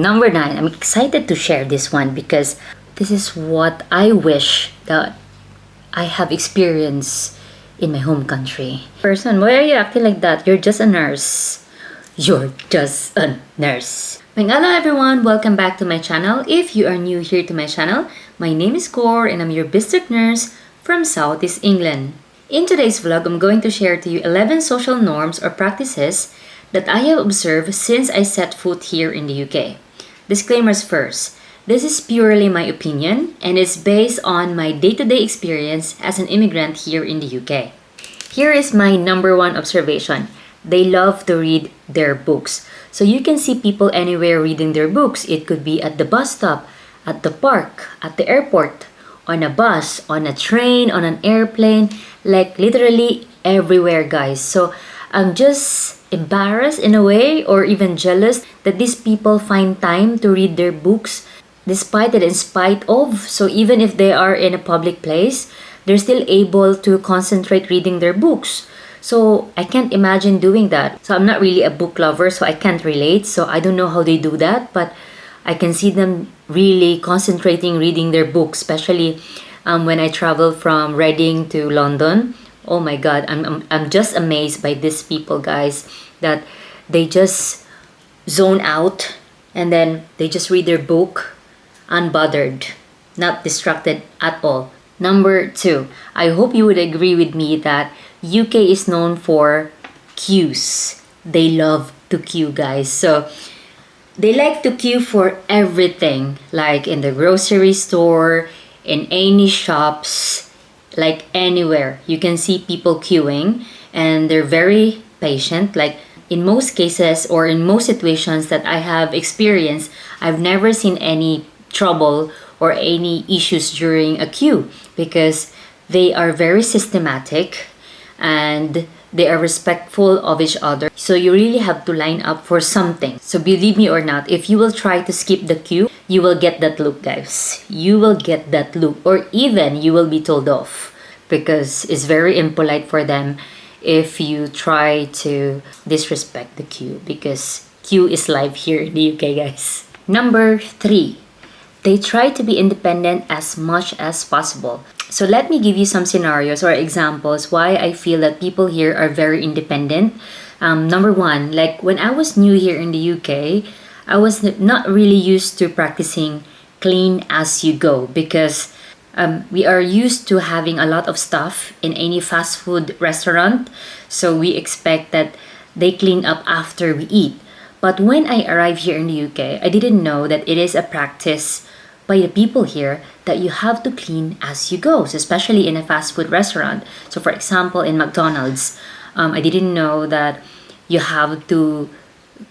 Number 9, I'm excited to share this one because this is what I wish that I have experienced in my home country. Person, why are you acting like that? You're just a nurse. You're just a nurse. Hello everyone, welcome back to my channel. If you are new here to my channel, my name is Cor and I'm your district nurse from Southeast England. In today's vlog, I'm going to share to you 11 social norms or practices that I have observed since I set foot here in the UK. Disclaimers first. This is purely my opinion and is based on my day-to-day experience as an immigrant here in the UK. Here is my number 1 observation. They love to read their books. So you can see people anywhere reading their books. It could be at the bus stop, at the park, at the airport, on a bus, on a train, on an airplane, like literally everywhere, guys. So I'm just embarrassed in a way or even jealous that these people find time to read their books despite it, in spite of. So even if they are in a public place, they're still able to concentrate reading their books. So I can't imagine doing that. So I'm not really a book lover, so I can't relate. So I don't know how they do that, but I can see them really concentrating reading their books, especially when I travel from Reading to London. Oh my God, I'm just amazed by these people, guys, that they just zone out and then they just read their book unbothered, not distracted at all. Number 2, I hope you would agree with me that UK is known for queues. They love to queue, guys. So they like to queue for everything, like in the grocery store, in any shops, like anywhere. You can see people queuing and they're very patient. Like in most cases or in most situations that I have experienced, I've never seen any trouble or any issues during a queue because they are very systematic and they are respectful of each other. So you really have to line up for something. So believe me or not, if you will try to skip the queue, you will get that look, guys. You will get that look, or even you will be told off because it's very impolite for them if you try to disrespect the queue, because queue is life here in the UK, guys. Number 3, they try to be independent as much as possible. So let me give you some scenarios or examples why I feel that people here are very independent. Number 1, like when I was new here in the UK, I was not really used to practicing clean as you go because we are used to having a lot of stuff in any fast food restaurant. So we expect that they clean up after we eat. But when I arrived here in the UK, I didn't know that it is a practice by the people here that you have to clean as you go, so especially in a fast food restaurant. So for example, in McDonald's, I didn't know that you have to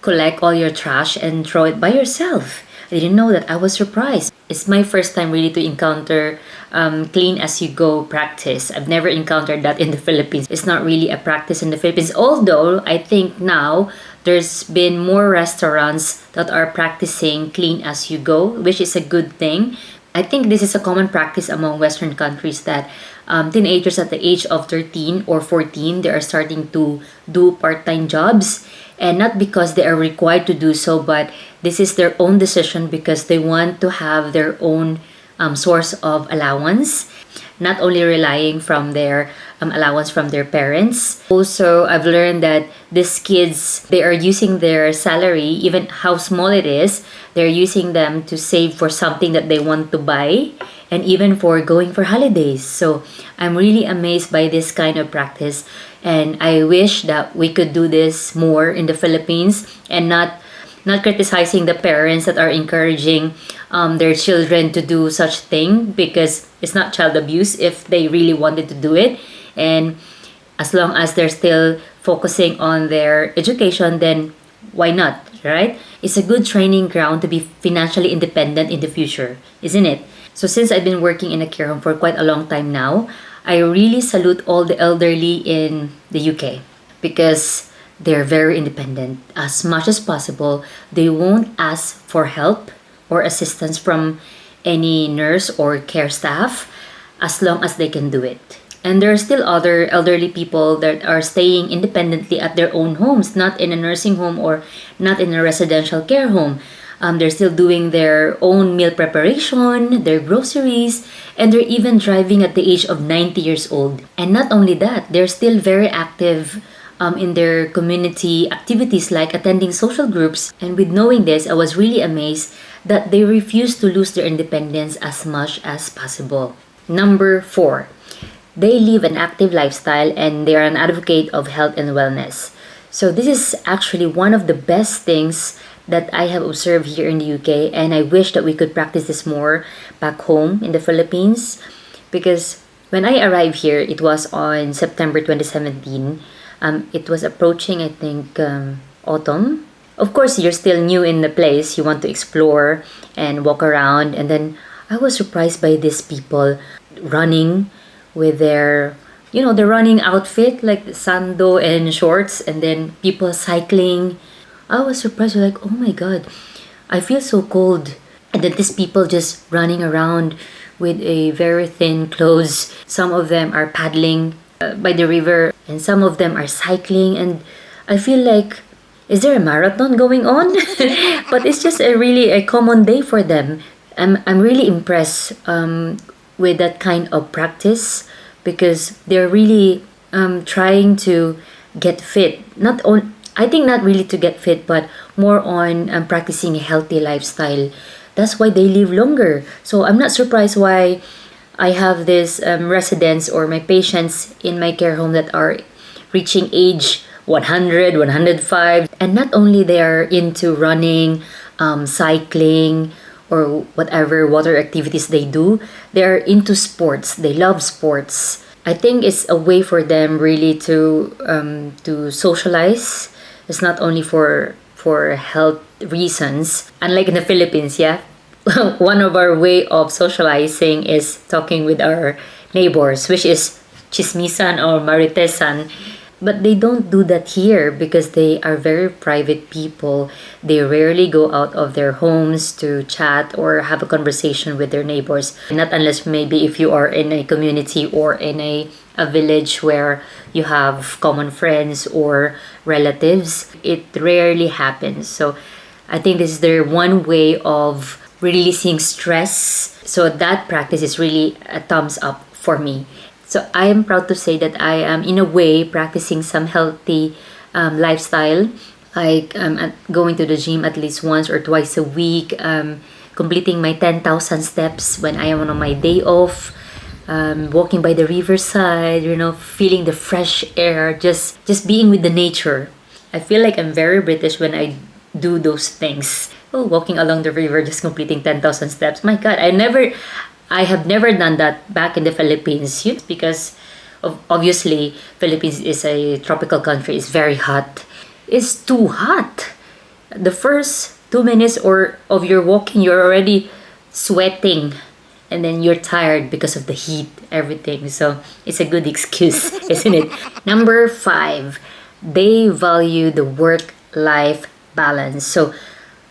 collect all your trash and throw it by yourself. I didn't know that. I was surprised. It's my first time really to encounter clean as you go practice. I've never encountered that in the Philippines. It's not really a practice in the Philippines, although I think now there's been more restaurants that are practicing clean as you go, which is a good thing. I think this is a common practice among Western countries that teenagers at the age of 13 or 14, they are starting to do part-time jobs. And not because they are required to do so, but this is their own decision because they want to have their own source of allowance, not only relying from their allowance from their parents. Also, I've learned that these kids, they are using their salary, even how small it is, they're using them to save for something that they want to buy and even for going for holidays. So I'm really amazed by this kind of practice, and I wish that we could do this more in the Philippines and not criticizing the parents that are encouraging their children to do such thing, because it's not child abuse if they really wanted to do it. And as long as they're still focusing on their education, then why not, right? It's a good training ground to be financially independent in the future, isn't it? So since I've been working in a care home for quite a long time now, I really salute all the elderly in the UK because they're very independent. As much as possible, they won't ask for help or assistance from any nurse or care staff as long as they can do it. And there are still other elderly people that are staying independently at their own homes, not in a nursing home or not in a residential care home. They're still doing their own meal preparation, their groceries, and they're even driving at the age of 90 years old. And not only that, they're still very active in their community activities like attending social groups. And with knowing this, I was really amazed that they refuse to lose their independence as much as possible. Number 4, they live an active lifestyle and they are an advocate of health and wellness. So this is actually one of the best things that I have observed here in the UK, and I wish that we could practice this more back home in the Philippines, because when I arrived here, it was on September 2017. It was approaching, I think, autumn. Of course, you're still new in the place. You want to explore and walk around. And then I was surprised by these people running with their, the running outfit, like sando and shorts, and then people cycling. I was surprised, like, oh my God, I feel so cold. And then these people just running around with a very thin clothes. Some of them are paddling by the river, and some of them are cycling. And I feel like, is there a marathon going on? But it's just really a common day for them. I'm really impressed with that kind of practice, because they're really trying to get fit. I think not really to get fit, but more on practicing a healthy lifestyle. That's why they live longer. So I'm not surprised why I have this residents or my patients in my care home that are reaching age 100, 105. And not only they are into running, cycling, or whatever water activities they do, they are into sports. They love sports. I think it's a way for them really to socialize. It's not only for health reasons. Unlike in the Philippines, yeah, one of our way of socializing is talking with our neighbors, which is chismisan or maritesan. But they don't do that here because they are very private people. They rarely go out of their homes to chat or have a conversation with their neighbors. Not unless maybe if you are in a community or in a village where you have common friends or relatives. It rarely happens. So I think this is their one way of releasing stress. So that practice is really a thumbs up for me. So I am proud to say that I am in a way practicing some healthy lifestyle, like going to the gym at least once or twice a week, completing my 10,000 steps when I am on my day off, walking by the riverside, feeling the fresh air, just being with the nature. I feel like I'm very British when I do those things. Oh, walking along the river, just completing 10,000 steps. My God, I have never done that back in the Philippines, because obviously Philippines is a tropical country. It's very hot. It's too hot. The first 2 minutes of your walking, you're already sweating, and then you're tired because of the heat, everything. So it's a good excuse, isn't it? Number 5, they value the work-life balance. So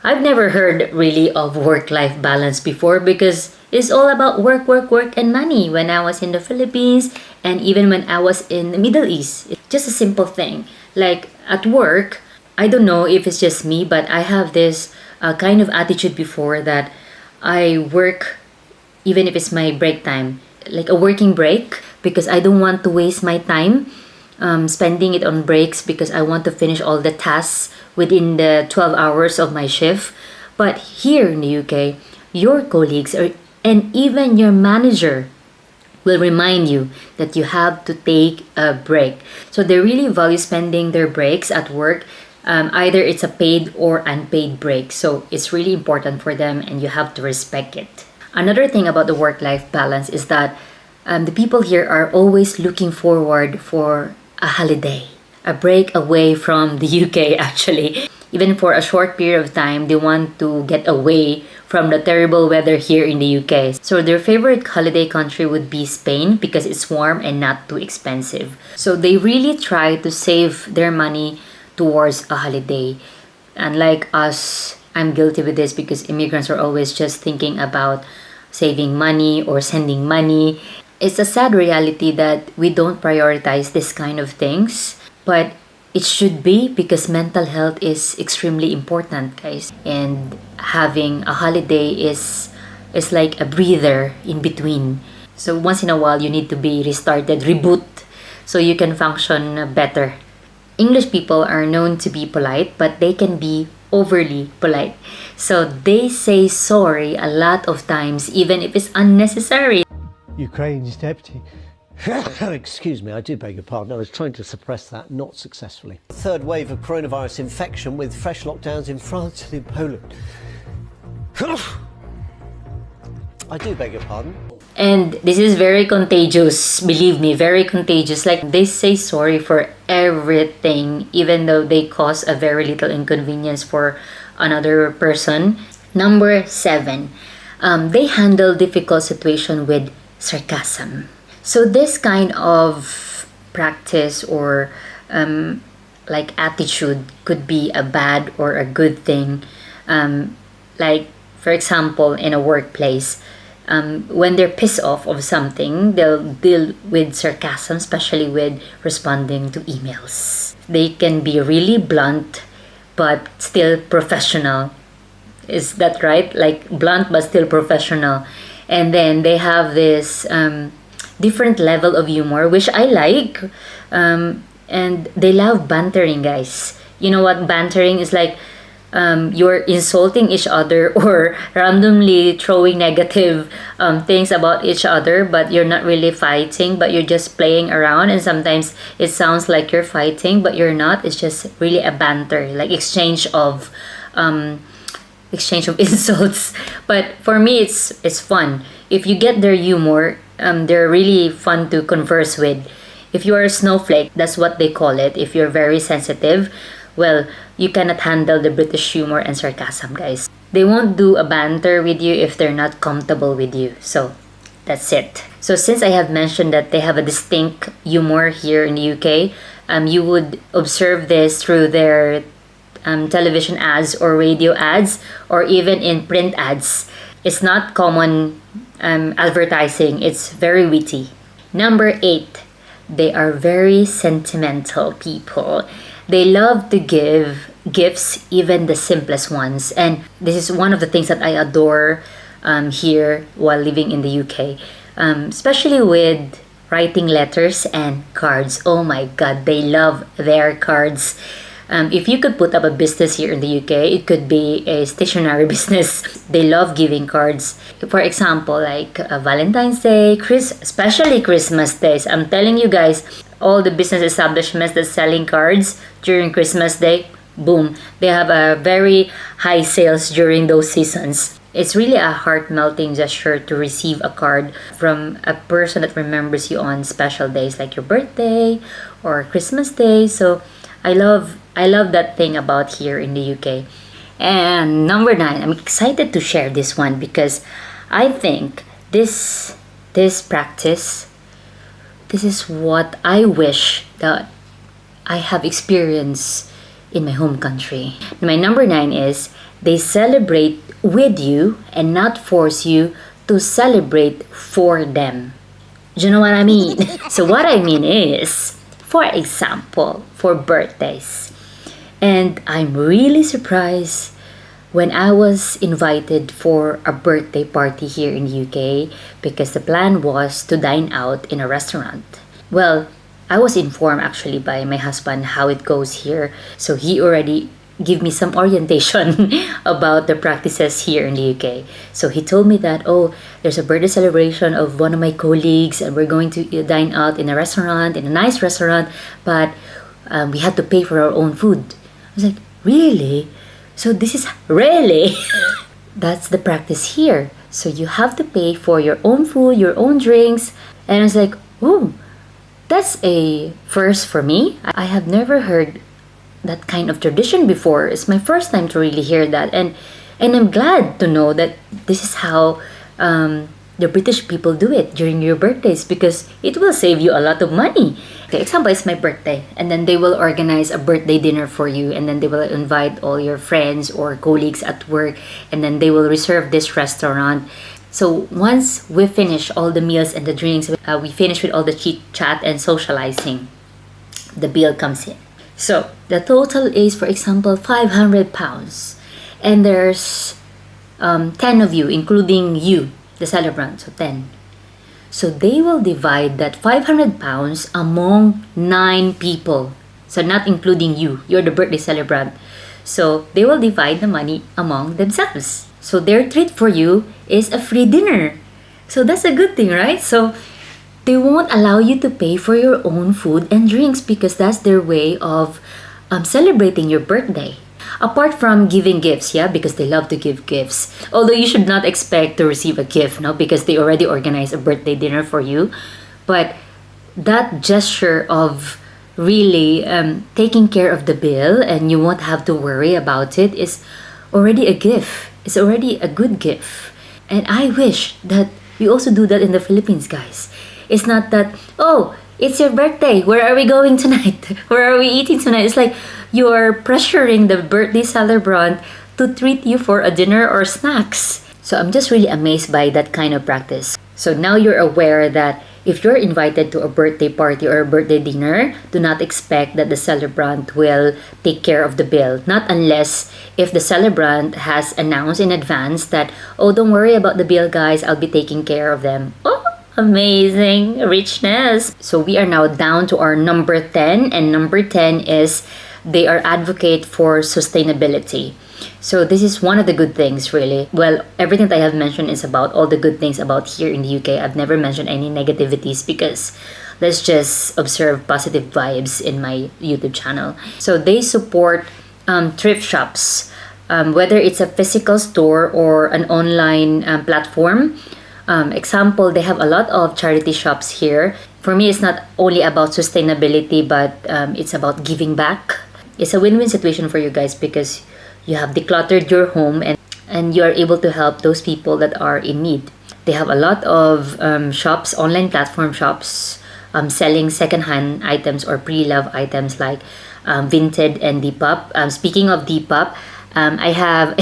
I've never heard really of work-life balance before, because it's all about work, work, work, and money when I was in the Philippines and even when I was in the Middle East. It's just a simple thing. Like at work, I don't know if it's just me, but I have this kind of attitude before that I work even if it's my break time, like a working break, because I don't want to waste my time spending it on breaks, because I want to finish all the tasks within the 12 hours of my shift. But here in the UK, your colleagues and even your manager will remind you that you have to take a break. So they really value spending their breaks at work. Either it's a paid or unpaid break. So it's really important for them, and you have to respect it. Another thing about the work-life balance is that the people here are always looking forward for a holiday, a break away from the UK actually. Even for a short period of time, they want to get away from the terrible weather here in the UK. So their favorite holiday country would be Spain, because it's warm and not too expensive. So they really try to save their money towards a holiday. Unlike us, I'm guilty with this, because immigrants are always just thinking about saving money or sending money. It's a sad reality that we don't prioritize this kind of things. But it should be, because mental health is extremely important, guys. And having a holiday is like a breather in between. So once in a while, you need to be restarted, reboot, so you can function better. English people are known to be polite, but they can be overly polite. So they say sorry a lot of times, even if it's unnecessary. Ukraine's deputy. Excuse me, I do beg your pardon. I was trying to suppress that, not successfully. Third wave of coronavirus infection with fresh lockdowns in France and in Poland. I do beg your pardon. And this is very contagious, believe me, very contagious. Like, they say sorry for everything, even though they cause a very little inconvenience for another person. Number 7, they handle difficult situation with sarcasm. So this kind of practice or like attitude could be a bad or a good thing. Like, for example, in a workplace, when they're pissed off of something, they'll deal with sarcasm, especially with responding to emails. They can be really blunt, but still professional. Is that right? Like, blunt but still professional. And then they have this different level of humor, which I like. And they love bantering, guys. You know what bantering is like? You're insulting each other or randomly throwing negative things about each other, but you're not really fighting, but you're just playing around. And sometimes it sounds like you're fighting, but you're not. It's just really a banter, like exchange of insults. But for me, it's fun. If you get their humor, they're really fun to converse with. If you are a snowflake, that's what they call it. If you're very sensitive, well, you cannot handle the British humor and sarcasm, guys. They won't do a banter with you if they're not comfortable with you. So that's it. So since I have mentioned that they have a distinct humor here in the UK, you would observe this through their television ads or radio ads, or even in print ads. It's not common advertising. It's very witty. Number 8, they are very sentimental people. They love to give gifts, even the simplest ones. And this is one of the things that I adore here while living in the UK, especially with writing letters and cards. Oh my God, they love their cards. If you could put up a business here in the UK, it could be a stationery business. They love giving cards. For example, like Valentine's Day, especially Christmas days. I'm telling you guys, all the business establishments that's selling cards during Christmas Day, boom, they have a very high sales during those seasons. It's really a heart-melting gesture to receive a card from a person that remembers you on special days like your birthday or Christmas Day. So I love that thing about here in the UK. And number 9, I'm excited to share this one because I think this practice, this is what I wish that I have experienced in my home country. My number 9 is they celebrate with you and not force you to celebrate for them. Do you know what I mean? So what I mean is, for example, for birthdays. And I'm really surprised when I was invited for a birthday party here in the UK because the plan was to dine out in a restaurant. Well, I was informed actually by my husband how it goes here. So he already gave me some orientation about the practices here in the UK. So he told me that, oh, there's a birthday celebration of one of my colleagues and we're going to dine out in a restaurant, in a nice restaurant, but we had to pay for our own food. I was like, really? So this is really? That's the practice here. So you have to pay for your own food, your own drinks. And I was like, oh, that's a first for me. I have never heard that kind of tradition before. It's my first time to really hear that. And I'm glad to know that this is how the British people do it during your birthdays because it will save you a lot of money. Okay, example, it's my birthday and then they will organize a birthday dinner for you and then they will invite all your friends or colleagues at work and then they will reserve this restaurant. So once we finish all the meals and the drinks, we finish with all the chit chat and socializing, the bill comes in. So the total is, for example, 500 pounds. And there's 10 of you, including you, the celebrant, so 10. So they will divide that 500 pounds among 9 people. So not including you, you're the birthday celebrant. So they will divide the money among themselves. So their treat for you is a free dinner. So that's a good thing, right? So they won't allow you to pay for your own food and drinks because that's their way of celebrating your birthday. Apart from giving gifts, yeah, because they love to give gifts. Although you should not expect to receive a gift, no, because they already organized a birthday dinner for you. But that gesture of really taking care of the bill and you won't have to worry about it is already a gift. It's already a good gift. And I wish that we also do that in the Philippines, guys. It's not that, oh, it's your birthday. Where are we going tonight? Where are we eating tonight? It's like you're pressuring the birthday celebrant to treat you for a dinner or snacks. So I'm just really amazed by that kind of practice. So now you're aware that if you're invited to a birthday party or a birthday dinner, do not expect that the celebrant will take care of the bill. Not unless if the celebrant has announced in advance that, oh, don't worry about the bill, guys. I'll be taking care of them. Oh, amazing richness. So we are now down to our number 10. And number 10 is they are advocate for sustainability. So this is one of the good things, really. Well, everything that I have mentioned is about all the good things about here in the UK. I've never mentioned any negativities because let's just observe positive vibes in my YouTube channel. So they support thrift shops, whether it's a physical store or an online platform. Example, they have a lot of charity shops here. For me, it's not only about sustainability, but it's about giving back. It's a win-win situation for you guys because you have decluttered your home and you are able to help those people that are in need. They have a lot of shops, online platform shops, selling second-hand items or pre-love items like Vinted and Depop. Speaking of Depop, I have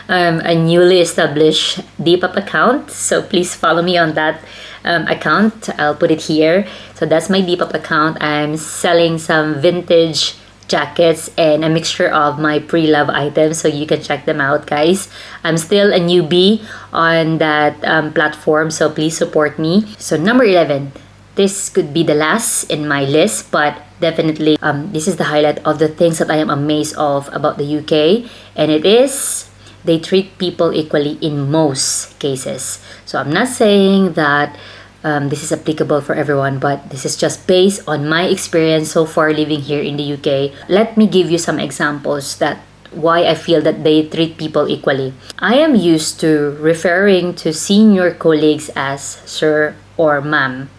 a newly established Depop account, so please follow me on that account. I'll put it here. So that's my Depop account. I'm selling some vintage jackets and a mixture of my pre-love items, so you can check them out, guys. I'm still a newbie on that platform, so please support me. So number 11, this could be the last in my list, but definitely this is the highlight of the things that I am amazed of about the UK, and it is they treat people equally in most cases. So I'm not saying that this is applicable for everyone, but this is just based on my experience so far living here in the UK. Let me give you some examples that why I feel that they treat people equally. I am used to referring to senior colleagues as sir or ma'am,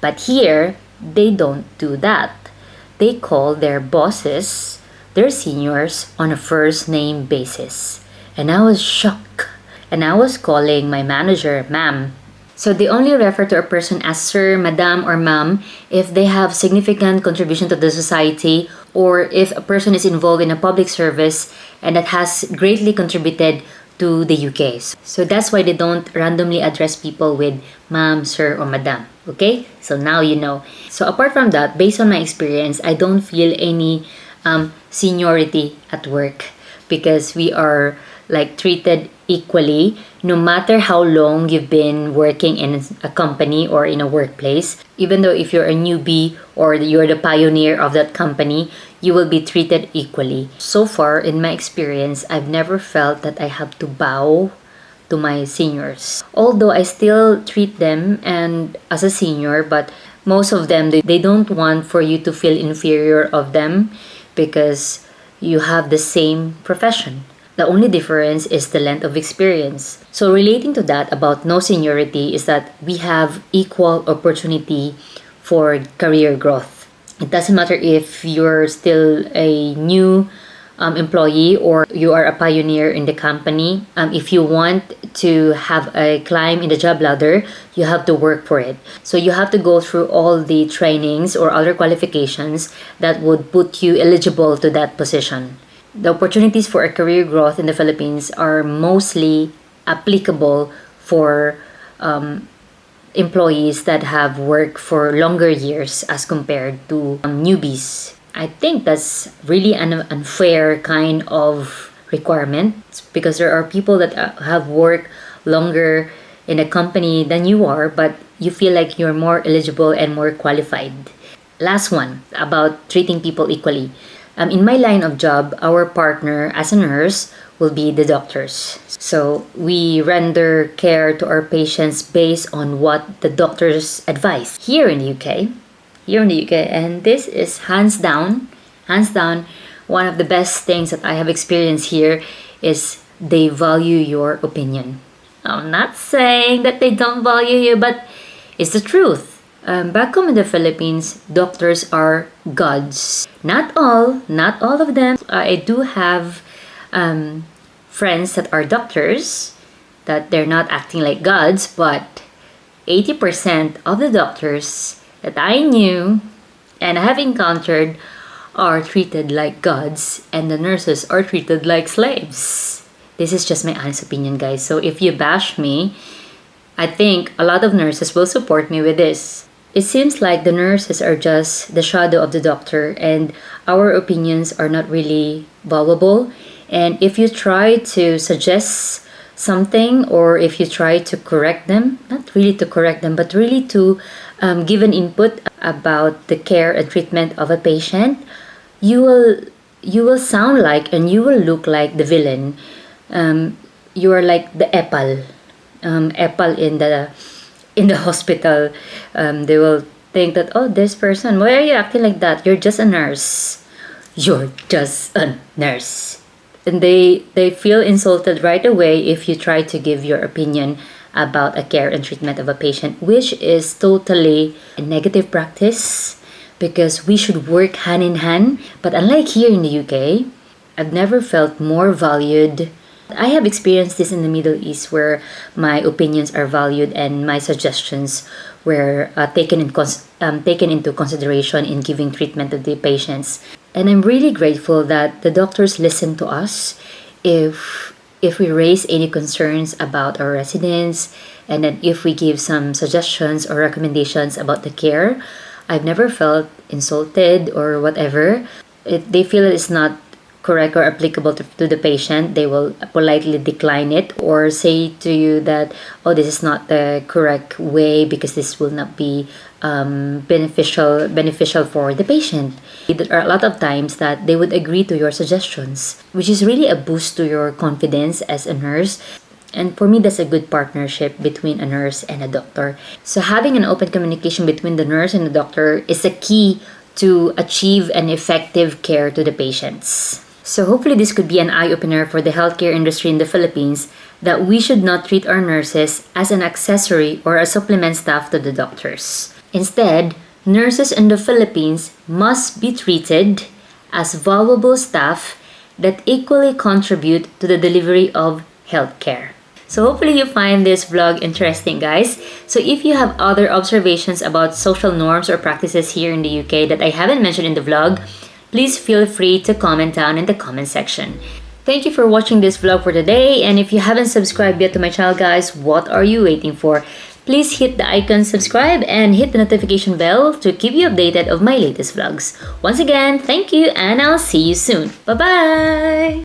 but here they don't do that. They call their bosses, their seniors, on a first name basis. And I was shocked. And I was calling my manager ma'am. So they only refer to a person as sir, madam, or ma'am if they have significant contribution to the society or if a person is involved in a public service and that has greatly contributed to the UK. So that's why they don't randomly address people with ma'am, sir, or madam. Okay? So now you know. So apart from that, based on my experience, I don't feel any seniority at work because we are like treated equally no matter how long you've been working in a company or in a workplace. Even though if you're a newbie or you're the pioneer of that company, you will be treated equally. So far in my experience, I've never felt that I have to bow to my seniors. Although I still treat them and as a senior, but most of them, they don't want for you to feel inferior of them because you have the same profession. The only difference is the length of experience. So relating to that about no seniority is that we have equal opportunity for career growth. It doesn't matter if you're still a new employee or you are a pioneer in the company. If you want to have a climb in the job ladder, you have to work for it. So you have to go through all the trainings or other qualifications that would put you eligible to that position. The opportunities for a career growth in the Philippines are mostly applicable for employees that have worked for longer years as compared to newbies. I think that's really an unfair kind of requirement because there are people that have worked longer in a company than you are, but you feel like you're more eligible and more qualified. Last one, about treating people equally. In my line of job, our partner as a nurse will be the doctors. So we render care to our patients based on what the doctors advise here in the UK. And this is hands down, one of the best things that I have experienced here is they value your opinion. I'm not saying that they don't value you, but it's the truth. Back home in the Philippines, doctors are gods. Not all of them. I do have friends that are doctors, that they're not acting like gods, but 80% of the doctors that I knew and I have encountered are treated like gods, and the nurses are treated like slaves. This is just my honest opinion, guys. So if you bash me, I think a lot of nurses will support me with this. It seems like the nurses are just the shadow of the doctor, and our opinions are not really valuable. And if you try to suggest something, or if you try to correct them, not really to correct them, but really to give an input about the care and treatment of a patient, you will sound like and you will look like the villain. You are like the epal in the hospital. They will think that, oh, this person, why are you acting like that? You're just a nurse. You're just a nurse. And they feel insulted right away if you try to give your opinion about a care and treatment of a patient, which is totally a negative practice because we should work hand in hand. But unlike here in the UK, I've never felt more valued. I have experienced this in the Middle East where my opinions are valued and my suggestions were taken into consideration in giving treatment to the patients. And I'm really grateful that the doctors listen to us if we raise any concerns about our residents, and then if we give some suggestions or recommendations about the care. I've never felt insulted or whatever. If they feel it's not correct or applicable to the patient, they will politely decline it or say to you that, oh, this is not the correct way because this will not be beneficial for the patient. There are a lot of times that they would agree to your suggestions, which is really a boost to your confidence as a nurse. And for me, that's a good partnership between a nurse and a doctor. So having an open communication between the nurse and the doctor is a key to achieve an effective care to the patients. So hopefully this could be an eye-opener for the healthcare industry in the Philippines that we should not treat our nurses as an accessory or a supplement staff to the doctors. Instead, nurses in the Philippines must be treated as valuable staff that equally contribute to the delivery of healthcare. So hopefully you find this vlog interesting, guys. So if you have other observations about social norms or practices here in the UK that I haven't mentioned in the vlog, please feel free to comment down in the comment section. Thank you for watching this vlog for today, and if you haven't subscribed yet to my channel, guys, what are you waiting for? Please hit the icon subscribe and hit the notification bell to keep you updated of my latest vlogs. Once again, thank you, and I'll see you soon. Bye-bye!